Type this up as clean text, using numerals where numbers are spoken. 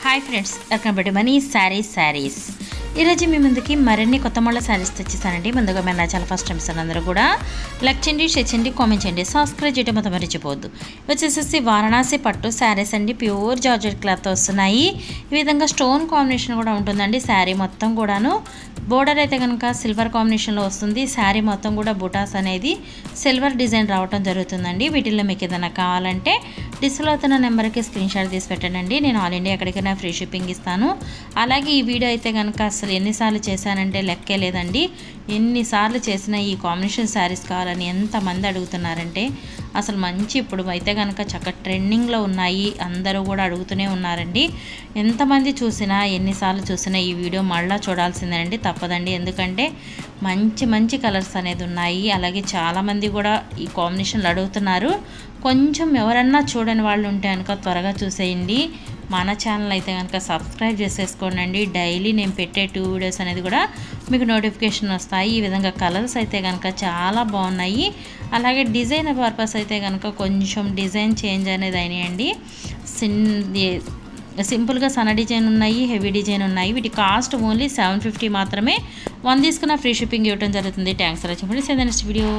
Hi friends, welcome to money saris. ఈరోజు మీ ముందుకి మరిన్ని కొత్త మోడల్ శారీస్ తెచ్చేసానండి. ముందుగా మీరు నా చాలా ఫస్ట్ టైం ఇస్తాను. అందరూ కూడా లైక్ చేయండి, షేర్ చేయండి, కామెంట్ చేయండి, సబ్స్క్రైబ్ చేయడం మొత్తం మర్చిపోవద్దు. వచ్చేసేసి వారణాసి పట్టు శారీస్ అండి. ప్యూర్ జార్జెట్ క్లాత్ వస్తున్నాయి. ఈ విధంగా స్టోన్ కాంబినేషన్ కూడా ఉంటుందండి. శారీ మొత్తం కూడాను బోర్డర్ అయితే కనుక సిల్వర్ కాంబినేషన్లో వస్తుంది. శారీ మొత్తం కూడా బుటాస్ అనేది సిల్వర్ డిజైన్ రావడం జరుగుతుందండి. వీటిల్లో మీకు ఏదైనా కావాలంటే డిస్ప్లే అవుతున్న నెంబర్కి స్క్రీన్ షాట్ తీసి పెట్టండి. నేను ఆల్ ఇండియా ఎక్కడికైనా ఫ్రీ షిప్పింగ్ ఇస్తాను. అలాగే ఈ వీడియో అయితే కనుక అసలు ఎన్నిసార్లు చేశానంటే లెక్కే లేదండి. ఎన్నిసార్లు చేసిన ఈ కాంబినేషన్ శారీస్ కావాలని ఎంతమంది అడుగుతున్నారంటే అసలు మంచి ఇప్పుడు అయితే కనుక చక్కగా ట్రెండింగ్లో ఉన్నాయి. అందరూ కూడా అడుగుతూనే ఉన్నారండి. ఎంతమంది చూసినా ఎన్నిసార్లు చూసినా ఈ వీడియో మళ్ళీ చూడాల్సిందేనండి, తప్పదండి. ఎందుకంటే మంచి మంచి కలర్స్ అనేది ఉన్నాయి. అలాగే చాలామంది కూడా ఈ కాంబినేషన్లు అడుగుతున్నారు. కొంచెం ఎవరన్నా చూడని వాళ్ళు ఉంటే కనుక త్వరగా చూసేయండి. మన ఛానల్ అయితే కనుక సబ్స్క్రైబ్ చేసేసుకోండి. డైలీ నేను పెట్టే 2 వీడియోస్ అనేది కూడా మీకు నోటిఫికేషన్ వస్తాయి. ఈ విధంగా కలర్స్ అయితే కనుక చాలా బాగున్నాయి. అలాగే డిజైన్ పర్పస్ అయితే కనుక కొంచెం డిజైన్ చేంజ్ అనేది అయినాయండి. సింపుల్గా సన్న డిజైన్ ఉన్నాయి, హెవీ డిజైన్ ఉన్నాయి. వీటి కాస్ట్ ఓన్లీ 750 మాత్రమే. 1 తీసుకున్న ఫ్రీ షిప్పింగ్ ఇవ్వడం జరుగుతుంది. Thanks for watching. Next video.